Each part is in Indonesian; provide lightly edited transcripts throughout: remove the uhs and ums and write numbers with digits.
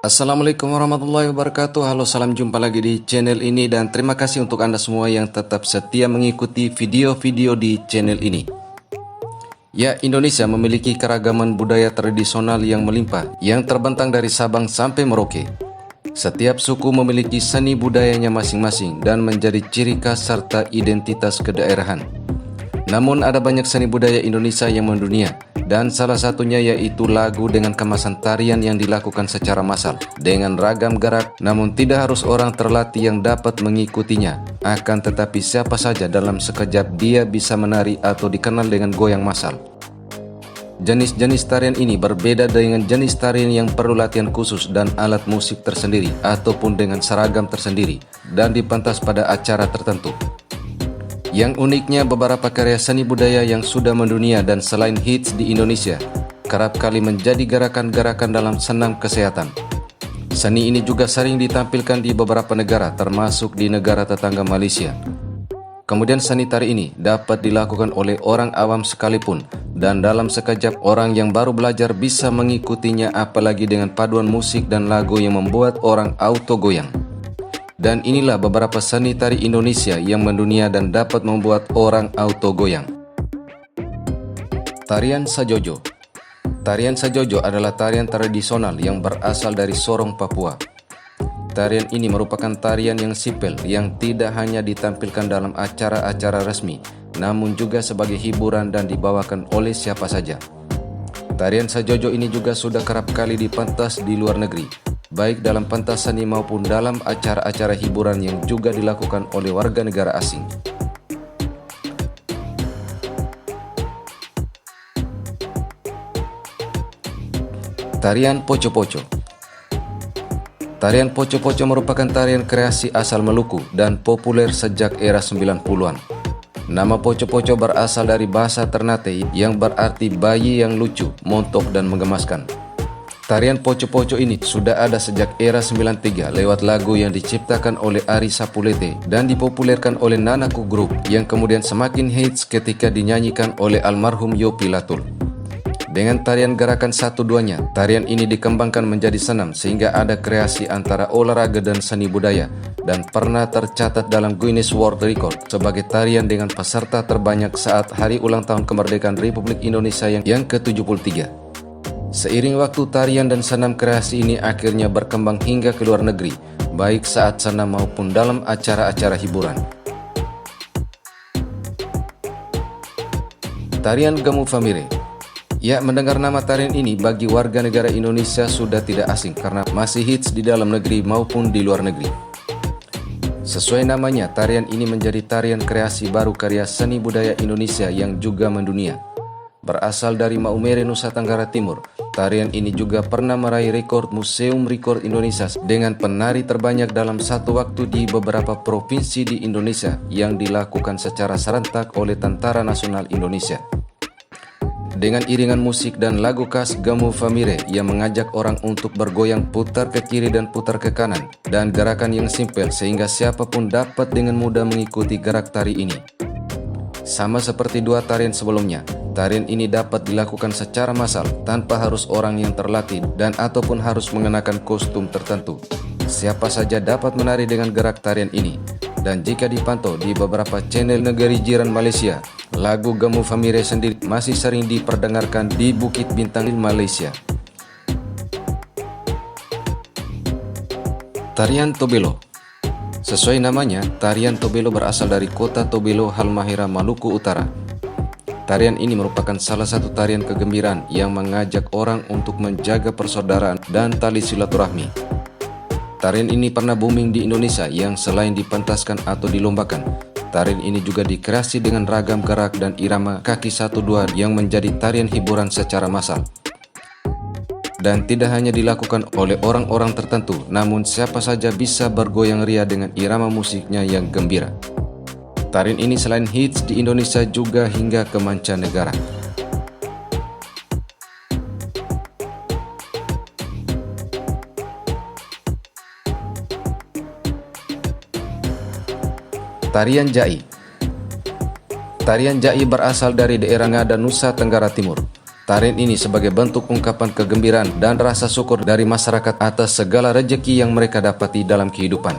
Assalamualaikum warahmatullahi wabarakatuh. Halo, salam jumpa lagi di channel ini dan terima kasih untuk Anda semua yang tetap setia mengikuti video-video di channel ini. Ya, Indonesia memiliki keragaman budaya tradisional yang melimpah yang terbentang dari Sabang sampai Merauke. Setiap suku memiliki seni budayanya masing-masing dan menjadi ciri khas serta identitas kedaerahan. Namun ada banyak seni budaya Indonesia yang mendunia, dan salah satunya yaitu lagu dengan kemasan tarian yang dilakukan secara massal dengan ragam gerak, namun tidak harus orang terlatih yang dapat mengikutinya. Akan tetapi siapa saja dalam sekejap dia bisa menari atau dikenal dengan goyang massal. Jenis-jenis tarian ini berbeda dengan jenis tarian yang perlu latihan khusus dan alat musik tersendiri ataupun dengan seragam tersendiri dan dipentas pada acara tertentu. Yang uniknya, beberapa karya seni budaya yang sudah mendunia dan selain hits di Indonesia, kerap kali menjadi gerakan-gerakan dalam senam kesehatan. Seni ini juga sering ditampilkan di beberapa negara, termasuk di negara tetangga Malaysia. Kemudian seni tari ini dapat dilakukan oleh orang awam sekalipun, dan dalam sekejap orang yang baru belajar bisa mengikutinya, apalagi dengan paduan musik dan lagu yang membuat orang auto goyang. Dan inilah beberapa seni tari Indonesia yang mendunia dan dapat membuat orang auto goyang. Tarian Sajojo. Tarian Sajojo adalah tarian tradisional yang berasal dari Sorong, Papua. Tarian ini merupakan tarian yang simpel yang tidak hanya ditampilkan dalam acara-acara resmi, namun juga sebagai hiburan dan dibawakan oleh siapa saja. Tarian Sajojo ini juga sudah kerap kali dipentas di luar negeri, baik dalam pentas seni maupun dalam acara-acara hiburan yang juga dilakukan oleh warga negara asing. Tarian Poco-Poco. Tarian Poco-Poco merupakan tarian kreasi asal Maluku dan populer sejak era 90-an. Nama Poco-Poco berasal dari bahasa Ternate yang berarti bayi yang lucu, montok dan menggemaskan. Tarian Poco-Poco ini sudah ada sejak era 93 lewat lagu yang diciptakan oleh Ari Sapulete dan dipopulerkan oleh Nanaku Group yang kemudian semakin hits ketika dinyanyikan oleh almarhum Yopi Latul. Dengan tarian gerakan satu-duanya, tarian ini dikembangkan menjadi senam sehingga ada kreasi antara olahraga dan seni budaya dan pernah tercatat dalam Guinness World Record sebagai tarian dengan peserta terbanyak saat hari ulang tahun kemerdekaan Republik Indonesia yang ke-73. Seiring waktu, tarian dan senam kreasi ini akhirnya berkembang hingga ke luar negeri, baik saat senam maupun dalam acara-acara hiburan. Tarian Gamu Famire. Ya, mendengar nama tarian ini bagi warga negara Indonesia sudah tidak asing karena masih hits di dalam negeri maupun di luar negeri. Sesuai namanya, tarian ini menjadi tarian kreasi baru karya seni budaya Indonesia yang juga mendunia. Berasal dari Maumere, Nusa Tenggara Timur, tarian ini juga pernah meraih rekor Museum Rekor Indonesia dengan penari terbanyak dalam satu waktu di beberapa provinsi di Indonesia yang dilakukan secara serentak oleh Tentara Nasional Indonesia. Dengan iringan musik dan lagu khas Gamu Famire yang mengajak orang untuk bergoyang putar ke kiri dan putar ke kanan, dan gerakan yang simpel sehingga siapapun dapat dengan mudah mengikuti gerak tari ini. Sama seperti dua tarian sebelumnya, tarian ini dapat dilakukan secara massal tanpa harus orang yang terlatih dan ataupun harus mengenakan kostum tertentu. Siapa saja dapat menari dengan gerak tarian ini. Dan jika dipantau di beberapa channel negeri jiran Malaysia, lagu Gamu Famire sendiri masih sering diperdengarkan di Bukit Bintang, Malaysia. Tarian Tobelo. Sesuai namanya, tarian Tobelo berasal dari kota Tobelo, Halmahera, Maluku Utara. Tarian ini merupakan salah satu tarian kegembiraan yang mengajak orang untuk menjaga persaudaraan dan tali silaturahmi. Tarian ini pernah booming di Indonesia yang selain dipentaskan atau dilombakan, tarian ini juga dikreasi dengan ragam gerak dan irama kaki 1-2 yang menjadi tarian hiburan secara massal. Dan tidak hanya dilakukan oleh orang-orang tertentu, namun siapa saja bisa bergoyang ria dengan irama musiknya yang gembira. Tarian ini selain hits di Indonesia juga hingga ke mancanegara. Tarian Jai. Tarian Jai berasal dari daerah Ngada, Nusa Tenggara Timur. Tarian ini sebagai bentuk ungkapan kegembiraan dan rasa syukur dari masyarakat atas segala rejeki yang mereka dapati dalam kehidupan.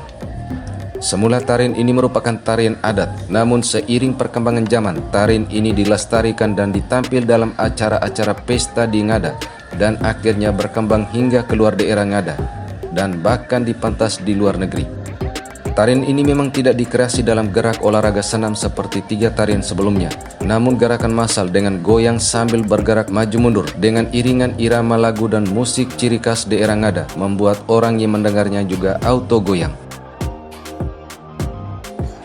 Semula tarian ini merupakan tarian adat, namun seiring perkembangan zaman, tarian ini dilestarikan dan ditampil dalam acara-acara pesta di Ngada, dan akhirnya berkembang hingga keluar daerah Ngada, dan bahkan dipentas di luar negeri. Tarian ini memang tidak dikreasi dalam gerak olahraga senam seperti 3 tarian sebelumnya, namun gerakan massal dengan goyang sambil bergerak maju mundur dengan iringan irama lagu dan musik ciri khas daerah Ngada membuat orang yang mendengarnya juga auto goyang.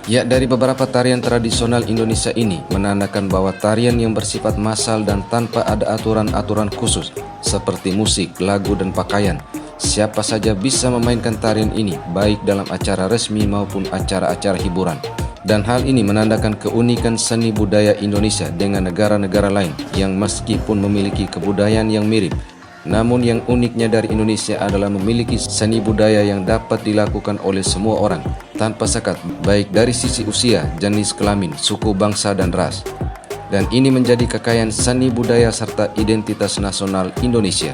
Ya, dari beberapa tarian tradisional Indonesia ini menandakan bahwa tarian yang bersifat massal dan tanpa ada aturan-aturan khusus seperti musik, lagu, dan pakaian. Siapa saja bisa memainkan tarian ini, baik dalam acara resmi maupun acara-acara hiburan. Dan hal ini menandakan keunikan seni budaya Indonesia dengan negara-negara lain yang meskipun memiliki kebudayaan yang mirip, namun yang uniknya dari Indonesia adalah memiliki seni budaya yang dapat dilakukan oleh semua orang, tanpa sekat, baik dari sisi usia, jenis kelamin, suku, bangsa, dan ras. Dan ini menjadi kekayaan seni budaya serta identitas nasional Indonesia.